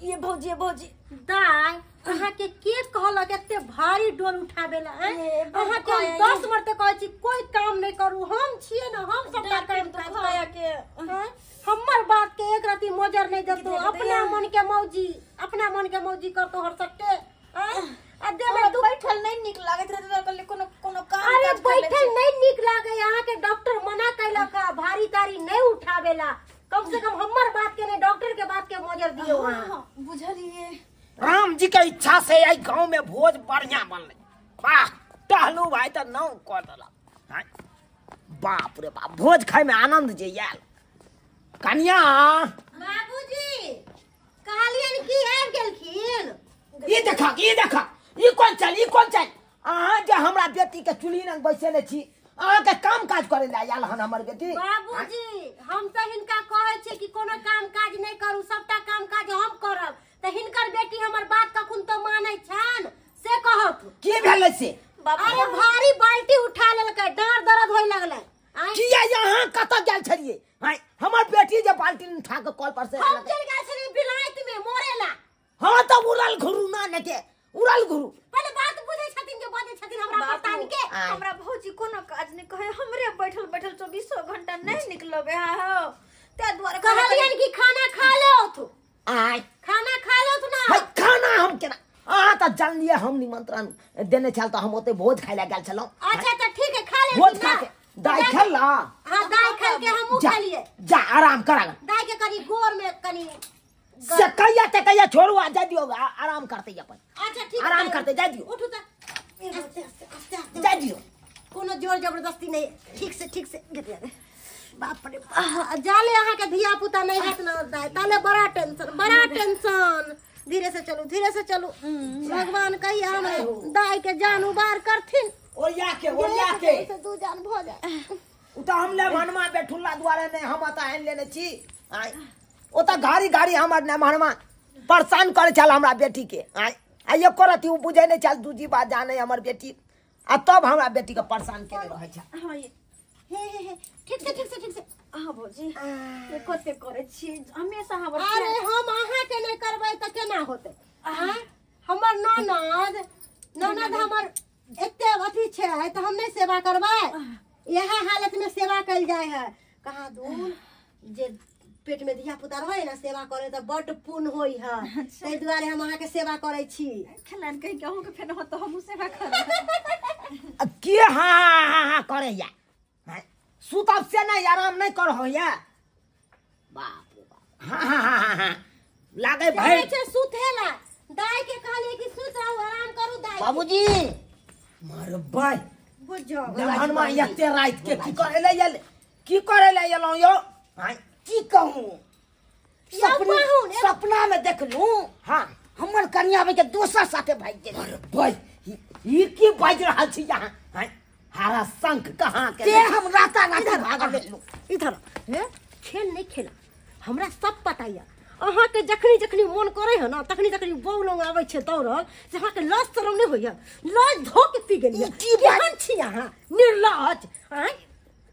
ये भौजी दाई अहाँ के कहलक एते भारी डोल उठावेला अहाँ के 10 मरते कहै छी कोई काम नहीं करू हम छिए ना हम सब काम खाया के हमर बात के एक रति मोजर नहीं देतो अपना मन के मौजी कर तो हर सकते अदे में तू बैठल नहीं निक लागत रहे तो कोनो कोनो काम अरे बैठल नहीं निक लागे यहाँ के डॉक्टर मना कैला का भारी तारी नहीं उठावेला कम से कम हमर बात के नहीं डॉक्टर के बात के मोजर दियो हां बुझलिए राम जी के इच्छा से आई गांव में भोज बढ़िया बनले वाह टहलू भाई तो नाव कर दला बाप रे बाप भोज खाए में आनंद जे याल कन्या बाबूजी कहलियन की आब गेलखिन ये देखा ये कौन चल अहाँ जे हमरा बेटी के चुल्ही लग बैसेले छी अहाँ के काम काज करे ला आयल हन हमर बेटी बाबूजी हम तो हिनका कहै छी कि कोनो काम काज नहीं करू सबटा काम काज हम करब त हिनकर बेटी हमर बात कखुन तो मानै छन से कहत की भेलै से अरे भारी बाल्टी उठा लेलकै डांर दर्द होय लगलै किया यहाँ कत गेल छलिए हमर बेटी जे बाल्टी उठा के कल पर से हम चल गेल छलिए बिलायत में मोरेला हां तो उड़ल घुरू ना नके उड़ल घुरू पहले बात बुझै छथिन के बाजै छथिन हमरा पता नहीं के हमरा भौजी कोनो काज नहीं कहे हमरे बैठल 24 घंटा नहीं निकलबे हो ते द्वारा कहलियन कि खाना खा लो तू खाना खा लो तू ना खाना हम केना तो जान लिए हम निमंत्रण देने चल तो हम ओते भोज खाइ ला गेल छलो अच्छा तो ठीक है खा ले भोज खा के दाई खेला हां दाई खेल के हमहु खा लिए जा आराम करा दाई के कनी गोर में कनी से कहिया छोड़ू आ जा दियो आराम करते अपन अच्छा ठीक आराम करते जा दियो उठो त जा दियो कोनो जोर जबरदस्ती नहीं ठीक से गिर ले बाप रे जाले अहाँ के धिया पुता नहीं हाथ ना दाई ताले बड़ा टेंशन धीरे से चलू भगवान कहिया हम दाई के जान उबार करथिन ओया के से दू जान भ जाए उता हम ले मनवा बैठुला द्वारा ने हम आता हन लेने छी ओता गाड़ी हमर ने मनवा परेशान करे चल हमरा बेटी के आ ये करती उ बुझे नहीं चल दूजी बात जाने हमर बेटी आ तब हमरा बेटी के परेशान केने रहे छ हां हे ठीक से हां भौजी ये कते करे छी हमेशा हमर अरे हम अहाँ के नहीं करबै त केना होते हमर ननद हमर एते अथी छै त हम नहीं सेवा करबै यह हालत में सेवा कल जाए है कहां दूर जे पेट में धिया पुता रहे ना सेवा करे त बड पुण्य होई है तै दुआरे हम अहाँ के सेवा करे छी खलन कहि कहू के फेन हो तो हम सेवा करब के हां करे या सुतब से नहीं आराम नहीं कर हो या बाप रे बाप हां लागे भाई छे सुतेला दाई के कहलिए कि सुत रहू आराम करू दाई बाबूजी मार भाई बुझो लहन में एते रात के की करे ले एलो यो की कहूं सपना में देख लूं हां हमर कन्या में के दोसर साथे भाग गेल अरे भाई ई की बाज रहा छी यहां हारा शंख कहां के ते हम राता भाग लेलू इधर खेल नहीं खेला हमरा सब पता है अहाँ के जखनी मन करे है ना तखनी बौ लोग आवे छे दौड़ल से अहाँ के लस तरम नहीं होया लस धो के पी गेलिए केहन छी अहाँ निर्लज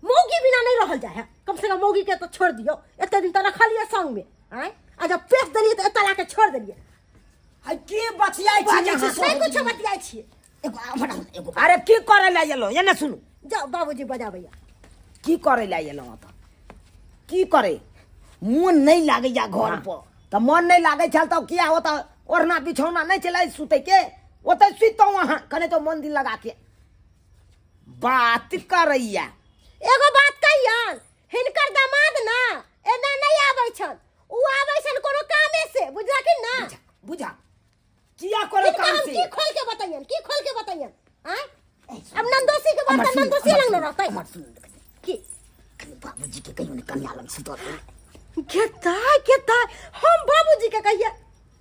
मौगी बिना नहीं रहल जाए कम से कम मौगी के तो छोड़ दियो एते दिन त रखा लिया संग में आ जब पेश दलिए तो एता लाके छोड़ देलिए है की बतियाई छी यहां से कुछ बतियाई छी एगो अरे की करे ला एलो एने सुनु जाओ बाबूजी बजा भैया की करे ला एलो त की करे मन नहीं लागे या घर पर त मन नहीं लागे छल त किया होता ओढ़ना बिछौना नहीं चलाई सुते के ओते सुतो वहां कने तो मन दिन लगा के बात करैया एगो बात कहियन हिनकर दामाद ना एना नहीं आबै छन उ आबै छन कोनो कामे से बुझला कि ना बुझा किया करे काम से की खोल के बताइयन अब नंदोसी के बात नंदोसी लग न रहतै मत सुन की बाबूजी के कहियो ने कन्या लग सुतो केता हम बाबूजी के कहिया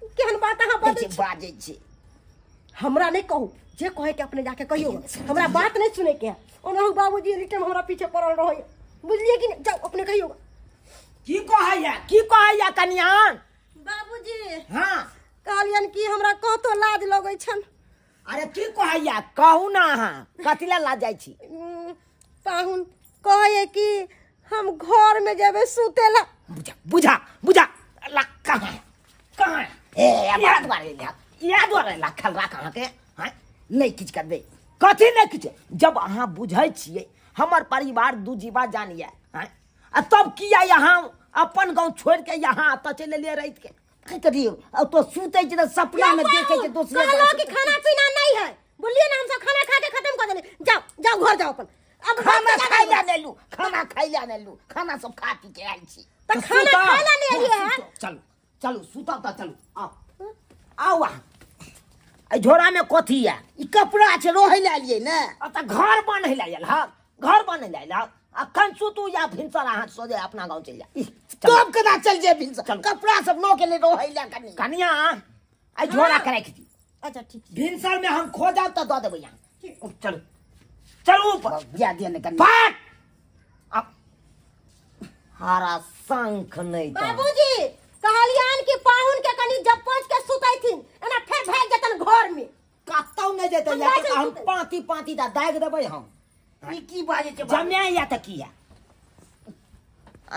केहन बात अहाँ बाजे छी हमरा नहीं कहू जे कहे के अपने जाके कहियो हमरा बात नहीं सुने के ओनहु बाबूजी रिटर्न हमरा पीछे पड़ल रहे बुझलिए कि जाओ अपने कहियो की कहैया कन्या बाबूजी हां कहलियन कि हमरा कतो लाज लगै छन अरे की कहैया कहू ना हां कथिला लाज जाय छी पाहुन कहे कि हम घर में जेबे सुतेला बुझा कहां या द्वारे लाखल राख अहाँ के हैं नहीं किछ करबे कथी नहीं किछ जब अहाँ बुझै छियै हमर परिवार दू जीवा जानिए हैं आ तब किया यहाँ अपन गांव छोड़ के यहाँ आता चले ले रही के की करियो अब तो सूते छ त सपना में देखे छ दूसरे कहलो कि खाना पीना नहीं है बोलिए ना हम सब खाना खा के खत्म कर देले जाओ जाओ घर जाओ अपन अब खाना खाइला नहीं लू खाना सब खा पी के आइल छी त खाना खाना नहीं एलिए है चलो चलो सुता त चलो आओ आ ए झोरा में कथी है ई कपड़ा छै रोहै ले लिए ने त घर बनै ले आयल ह घर बनै ले आयल अखन सुतू या भिनसर अहाँ सोजे अपना गांव चल जा तब केना चल जे भिनसर कपड़ा सब नो के ले रोहै ले कनिया ए झोरा के राख दी अच्छा ठीक भिनसर में हम खो जाब त द देबै यहां चलो चलो ऊपर दिया दिया ने कनिया बात अब हारा शंख नहीं तो बाबूजी कहलियान कि पाहुन के कनी जब पहुंच के सुतै थिन एना फेर भाग जतन घर में कतौ नहीं जेतै या त हम पाती दा दाग देबै हम ई की बाजे छै जम्या या त किया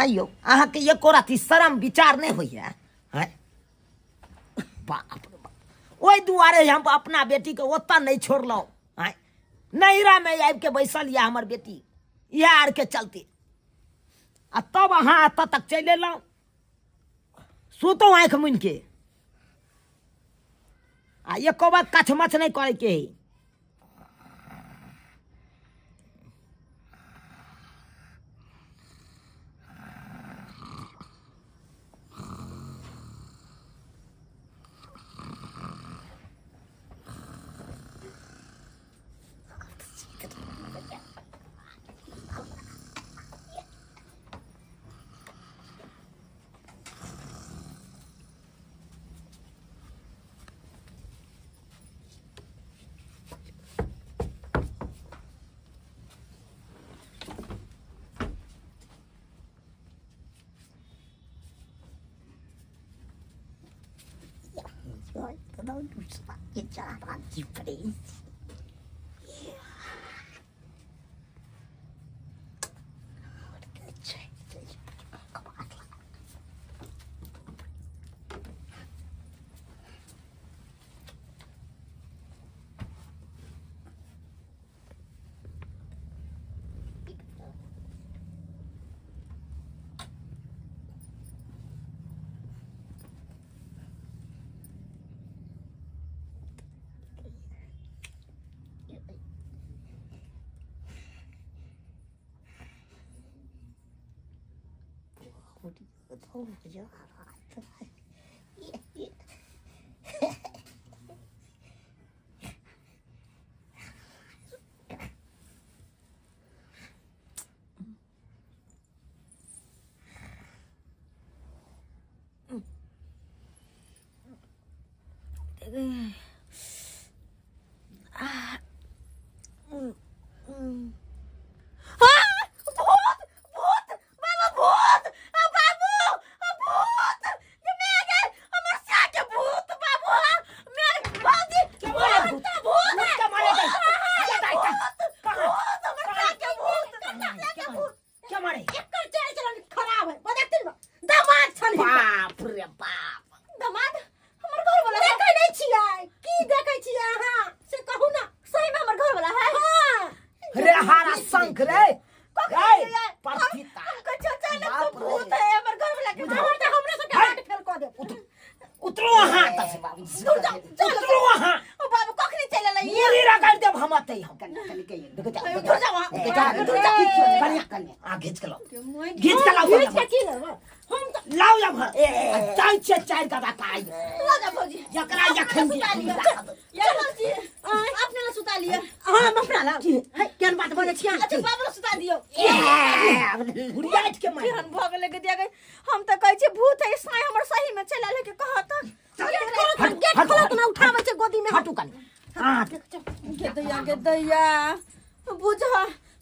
आइयो अहाँ के एको राती शर्म विचार नहीं होइया हैं बाप रे बाप ओइ दुआरे हम अपना बेटी के ओता नहीं छोड़लौ हैं नैरा में आबि के बैसल या हमर बेटी इहा आर के चलते आ तब अहाँ एतऽ तक चलि एलहुँ सुतो आँख मुनि के आ एको बार कछ मछ नहीं करे के है Don't do fucking job on difference.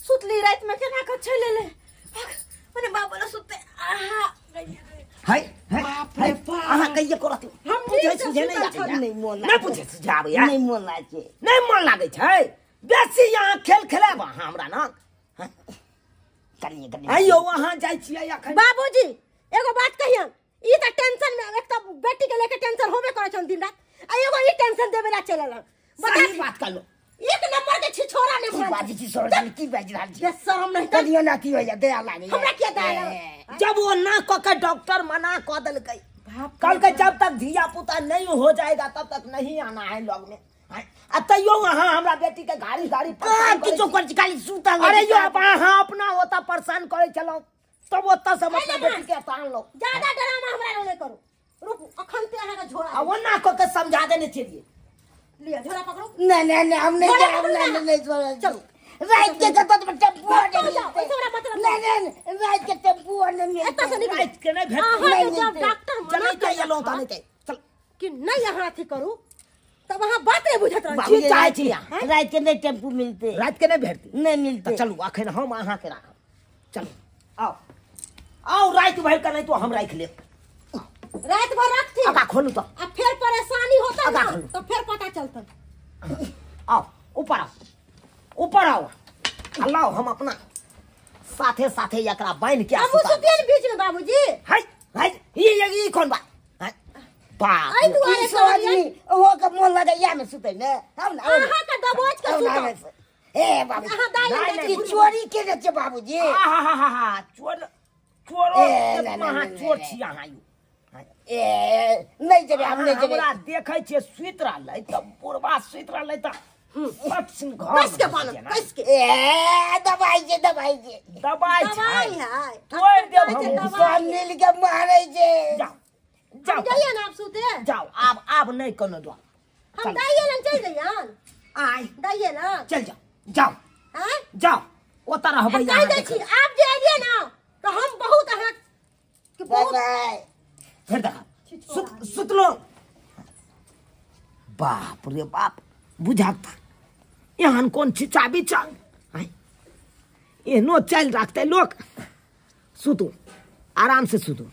सुतली रात में केना के चले ले मने बाबा सुते हाय बाप रे बाप अहाँ कहिए करत हम बुझै छी नहीं मोन नहीं बुझै छी जाब या नहीं मोन लागे छै बेसी यहाँ खेल खेलाब हमरा ना कनिए आइयो वहां जाय छियै अखन बाबूजी एगो बात कहियन ई त टेंशन में एक त बेटी के लेके टेंशन होबे करे टेंशन दिन रात आ एगो ई टेंशन देबे ला चलल सही बात कर लो एक नंबर के छिछोरा ने बना बाजी जी सोर जान की बाज रहा ये शर्म नहीं तनियो ना की हो जा दया लागे हमरा क्या दया जब वो ना क के डॉक्टर मना क देल गई कल के जब तक धिया पुता नहीं हो जाएगा तब तक नहीं आना है लोग में तैयो वहाँ हमरा बेटी के गाड़ी किछो कर खाली सुता अरे यो हाँ अपना होता परेशान करे चलो तब ओता से मतलब बेटी के तान लो ज्यादा ड्रामा हमरा नहीं करो रुक अखन ते अहाँ का झोरा वो ना क के समझा देने चाहिए लिया झोरा पकड़ो नहीं हम नहीं जाओ नहीं चलो रात के तो टेम्पू नहीं रात के टेम्पू नहीं एता से निकल रात के नहीं भेट अहाँ जब डॉक्टर मना चलो ये लो ताने के चल कि नहीं यहाँ थी करू तब वहाँ बात नहीं बुझत रही बाबू चाहे छी रात के नहीं टेम्पू मिलते रात के नहीं भेटती नहीं मिलते चलो अखन हम अहाँ के राख चलो आओ रात भर का नहीं तो हम राख ले रात भर रखती अगा खोलू तो अब फिर परेशानी होता अगा ना खोलू। तो फिर पता चलता आओ ऊपर आओ अल्लाह हम अपना साथे साथे एकरा बांध के अब सुतिए बीच में बाबूजी हाय ये कौन बा बाप आई दुआरे सो आदमी वो का मन लगा या में सुते ने हम ना अहाँ का दबोच के सुतो ए बाबू अहाँ दाई की चोरी के रे बाबूजी हा चोर छी अहाँ ए नहीं जबे हम नहीं जबे हमरा देखै छियै सुइत रहलै त बुढ़बा सुइत रहलै त पछिन घर कस के पालन कस के ए दवाई जे दवाई दवाई छै है तोड़ देब हम सब मिल के मारे जे जाओ जाइए ना आप सुते जाओ अब नहीं कोनो दो हम दाइए ना चल जाइए आय दाइए ना चल जाओ हैं जाओ ओता रहबै कह दे छी आप जे आइए ना तो हम बहुत अहाँ के बहुत बाय फिर देखा सुतलो बाप रे बाप बुझाता यहाँ कौन छिचा बिचा एनो चल रखते लोग सुतू आराम से सुतू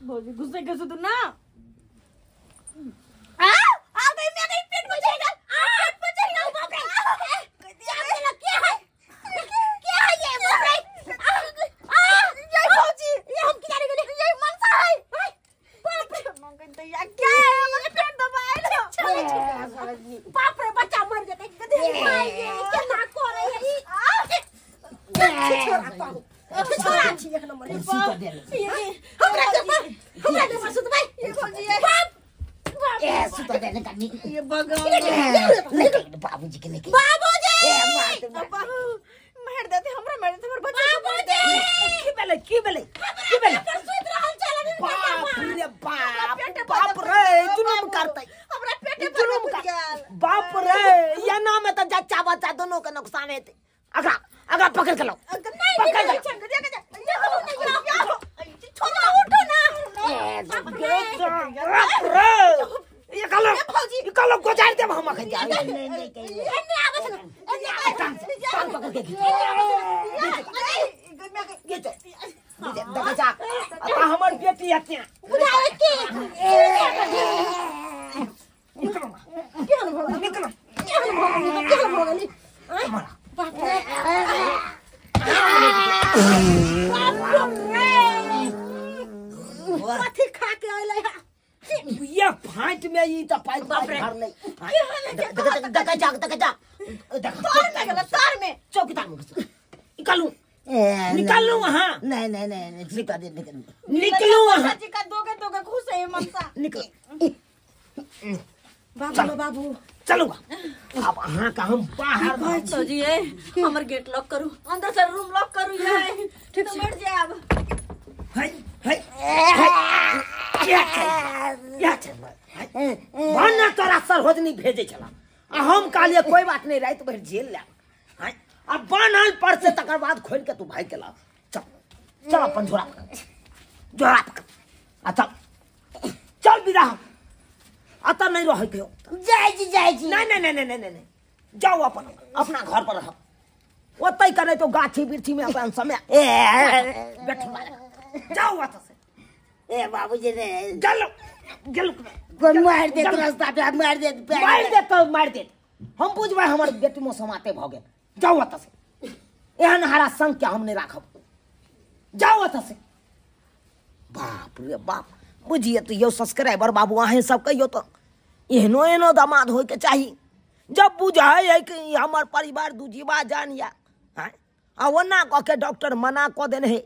भौजी गुस्से के सुतू ना आ गई मैं गई पेट में जाएगा पेट में जाएगा बाप रे क्या है ये बाप रे ये भौजी ये हम किनारे गए ये मनसा है बाप रे मंगन तो या क्या है मेरे पेट दबाए लो बाप रे बच्चा मर गया गधे मार गया क्या ना को रही है छोरा छी एक नंबर हमरा के पास सुत भाई ये भौजी है बाप ए सुता देने का नहीं ये भगवान बाबूजी के लेके बाबूजी बाबू मार देते हमरा मार देते हमर बच्चा बाबूजी की बेले पर सुत रहल चल बाप रे जुलुम करतै हमरा पेटे पर जुलुम फुट गेल बाप रे ये ना में तो जच्चा बच्चा दोनों के नुकसान हेतै अगला पकड़ के लो पकड़ ले छोटा उठो ना ये कलो गुजार देब हम अखन जा एने आबे छ टांग पकड़ के देखा जा हमर बेटी हत्या बुझावे के निकलो क्या भोगली बाप रे कथी खा के आइले ये फाइट में ई त पाइप भर ले देखा जा तार में चौकीदार में निकालू वहाँ नहीं सुता दे निकलो वहाँ जी का दोगे खुश है मनसा निकलो बाबू चलूगा अब अहाँ का हम बाहर तो जी है हमर गेट लॉक करू अंदर से रूम लॉक करू ये ठीक से बैठ जाए अब है भाना तोरा सरहोजनी भेजे चला आ हम कहलिए कोई बात नहीं रात भर जेल ले हैं अब बनल पर से तकर बाद खोल के तू भाई के ला चल चल अपन झोरा पकड़ आ चल चल बिरा आता नहीं रह के जाय जी नहीं जाओ अपन अपना घर पर रह ओतई करे तो गाछी बिरछी में अपन समय बैठ जाओ वहां से ए बाबूजी रे चलो चलो कोई मार दे रास्ता पे मार दे हम बुझबै हमर बेटी में समाते भ गेल जाओ ओतऽ से एहन हरा संग के हम नहीं राखब जाओ ओतऽ से बाप रे बाप बुझिए तो यो सब्सक्राइबर बाबू अहें सब कहियो तो एहनो दामाद होय के चाहिए जब बुझाए है कि हमार परिवार दूजीबा जान या हैं आ ओना कह के डॉक्टर मना क देने है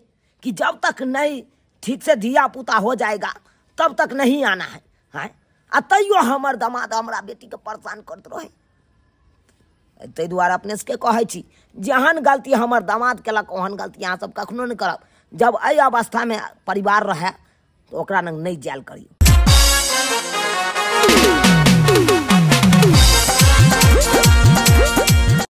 कि जब तक नहीं ठीक से धिया पुता हो जाएगा तब तक नहीं आना है हैं आ तैयो हमर दामाद हमरा बेटी के परेशान करत रहे तै दुआरे अपने से कहै छी जहन गलती हमर दामाद केलक ओहन गलती अहाँ सब कखनो नहीं करब जब एहि अवस्था में परिवार रहे तो ओकरा नहीं जायल करियो।